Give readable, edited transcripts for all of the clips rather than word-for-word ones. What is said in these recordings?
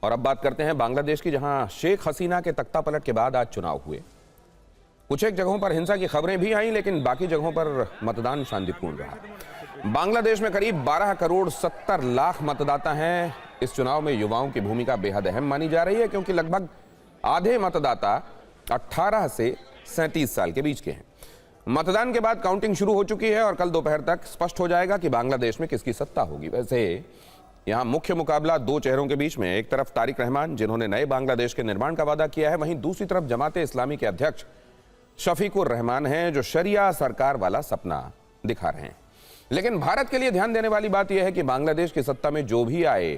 और अब बात करते हैं बांग्लादेश की, जहां शेख हसीना के तख्ता पलट के बाद आज चुनाव हुए। कुछ एक जगहों पर हिंसा की खबरें भी आईं, लेकिन बाकी जगहों पर मतदान शांतिपूर्ण रहा। बांग्लादेश में करीब 12 करोड़ 70 लाख मतदाता हैं। इस चुनाव में युवाओं की भूमिका बेहद अहम मानी जा रही है, क्योंकि लगभग आधे मतदाता 18 से 37 साल के बीच के हैं। मतदान के बाद काउंटिंग शुरू हो चुकी है और कल दोपहर तक स्पष्ट हो जाएगा कि बांग्लादेश में किसकी सत्ता होगी। वैसे यहां मुख्य मुकाबला दो चेहरों के बीच में, एक तरफ तारिक रहमान जिन्होंने नए बांग्लादेश के निर्माण का वादा किया है, वहीं दूसरी तरफ जमाते इस्लामी के अध्यक्ष शफीकुर रहमान हैं, जो शरिया सरकार वाला सपना दिखा रहे हैं। लेकिन भारत के लिए ध्यान देने वाली बात यह है कि बांग्लादेश की सत्ता में जो भी आए,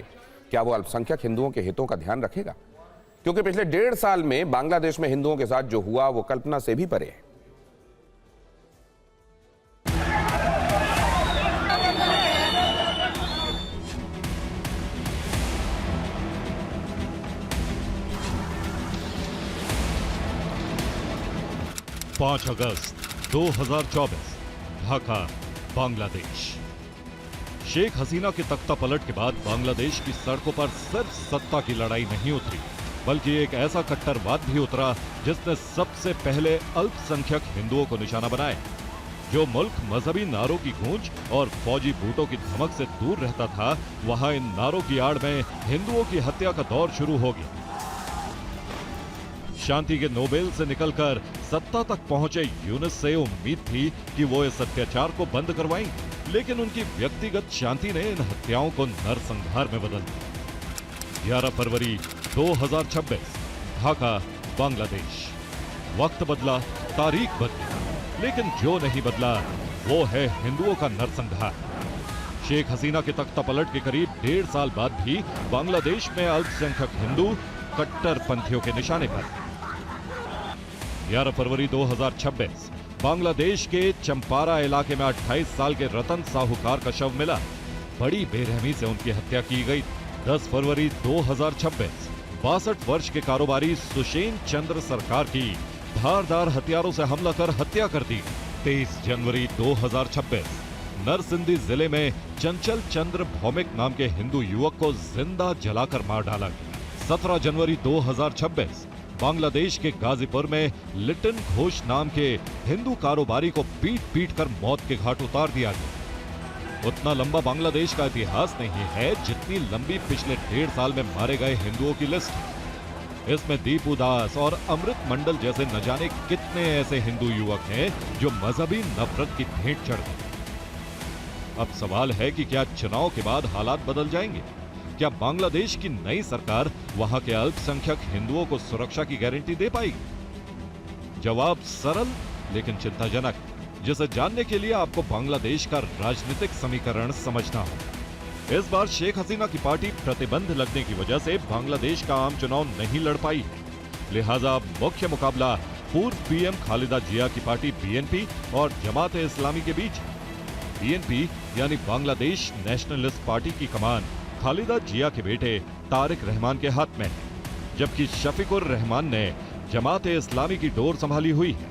क्या वो अल्पसंख्यक हिंदुओं के हितों का ध्यान रखेगा? क्योंकि पिछले 1.5 साल में बांग्लादेश में हिंदुओं के साथ जो हुआ वो कल्पना से भी परे है। पाँच अगस्त 2024, ढाका, बांग्लादेश। शेख हसीना के तख्ता पलट के बाद बांग्लादेश की सड़कों पर सिर्फ सत्ता की लड़ाई नहीं उतरी, बल्कि एक ऐसा कट्टरवाद भी उतरा जिसने सबसे पहले अल्पसंख्यक हिंदुओं को निशाना बनाया। जो मुल्क मजहबी नारों की गूंज और फौजी बूटों की धमक से दूर रहता था, वहां इन नारों की आड़ में हिंदुओं की हत्या का दौर शुरू हो गया। शांति के नोबेल से निकलकर सत्ता तक पहुंचे यूनुस से उम्मीद थी कि वो इस अत्याचार को बंद करवाएंगे, लेकिन उनकी व्यक्तिगत शांति ने इन हत्याओं को नरसंहार में बदल दिया। 11 फरवरी 2026, ढाका, बांग्लादेश। वक्त बदला, तारीख बदली, लेकिन जो नहीं बदला वो है हिंदुओं का नरसंहार। शेख हसीना के तख्ता पलट के करीब 1.5 साल बाद भी बांग्लादेश में अल्पसंख्यक हिंदू कट्टरपंथियों के निशाने पर। 11 फरवरी 2026, बांग्लादेश के चंपारा इलाके में 28 साल के रतन साहूकार का शव मिला। बड़ी बेरहमी से उनकी हत्या की गई। 10 फरवरी 2026, 62 वर्ष के कारोबारी सुषेन चंद्र सरकार की धारदार हथियारों से हमला कर हत्या कर दी। 23 जनवरी 2026, नरसिंदी जिले में चंचल चंद्र भौमिक नाम के हिंदू युवक को जिंदा जलाकर मार डाला गया। 17 जनवरी 2026, बांग्लादेश के गाजीपुर में लिटन घोष नाम के हिंदू कारोबारी को पीट पीट कर मौत के घाट उतार दिया गया। उतना लंबा बांग्लादेश का इतिहास नहीं है जितनी लंबी पिछले 1.5 साल में मारे गए हिंदुओं की लिस्ट है। इसमें दीपू दास और अमृत मंडल जैसे न जाने कितने ऐसे हिंदू युवक हैं जो मजहबी नफरत की भेंट चढ़ गए। अब सवाल है कि क्या चुनाव के बाद हालात बदल जाएंगे? क्या बांग्लादेश की नई सरकार वहां के अल्पसंख्यक हिंदुओं को सुरक्षा की गारंटी दे पाएगी? जवाब सरल लेकिन चिंताजनक, जिसे जानने के लिए आपको बांग्लादेश का राजनीतिक समीकरण समझना होगा। इस बार शेख हसीना की पार्टी प्रतिबंध लगने की वजह से बांग्लादेश का आम चुनाव नहीं लड़ पाई है। लिहाजा मुख्य मुकाबला पूर्व पीएम खालिदा जिया की पार्टी बीएनपी और जमाते इस्लामी के बीच। बीएनपी यानी बांग्लादेश नेशनलिस्ट पार्टी की कमान खालिदा जिया के बेटे तारिक रहमान के हाथ में है, जबकि शफीकुर रहमान ने जमाते इस्लामी की डोर संभाली हुई है।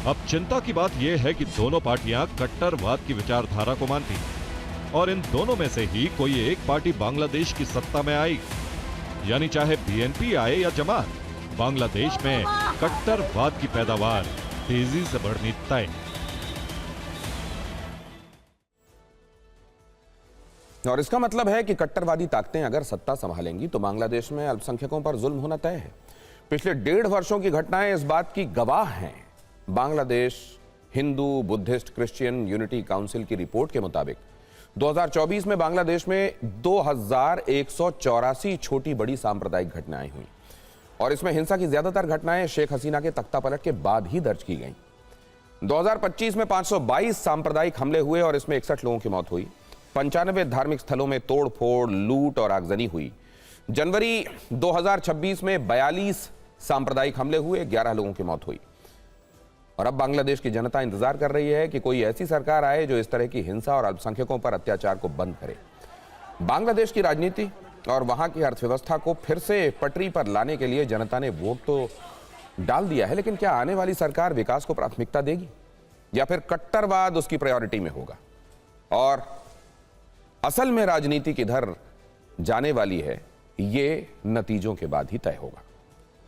अब चिंता की बात यह है कि दोनों पार्टियां कट्टरवाद की विचारधारा को मानती हैं और इन दोनों में से ही कोई एक पार्टी बांग्लादेश की सत्ता में आएगी। यानी चाहे बीएनपी आए या जमात, बांग्लादेश में कट्टरवाद की पैदावार तेजी से बढ़नी तय है। और इसका मतलब है कि कट्टरवादी ताकतें अगर सत्ता संभालेंगी तो बांग्लादेश में अल्पसंख्यकों पर जुल्म होना तय है। पिछले 1.5 वर्षों की घटनाएं इस बात की गवाह हैं। Bangladesh Hindu, Buddhist, Christian unity council की रिपोर्ट के मुताबिक 2024 में बांग्लादेश में 2184 छोटी बड़ी सांप्रदायिक घटनाएं हुई और इसमें हिंसा की ज्यादातर घटनाएं शेख हसीना के तख्ता पलट के बाद ही दर्ज की गईं। 2025 में 522 सांप्रदायिक हमले हुए और इसमें 61 लोगों की मौत हुई। 95 धार्मिक स्थलों में तोड़फोड़, लूट और आगजनी हुई। जनवरी 2026 में 42 सांप्रदायिक हमले हुए, 11 लोगों की मौत हुई। और अब बांग्लादेश की जनता इंतजार कर रही है कि कोई ऐसी सरकार आए जो इस तरह की हिंसा और अल्पसंख्यकों पर अत्याचार को बंद करे। बांग्लादेश की राजनीति और वहां की अर्थव्यवस्था को फिर से पटरी पर लाने के लिए जनता ने वोट तो डाल दिया है, लेकिन क्या आने वाली सरकार विकास को प्राथमिकता देगी या फिर कट्टरवाद उसकी प्रायोरिटी में होगा? और असल में राजनीति किधर जाने वाली है, ये नतीजों के बाद ही तय होगा।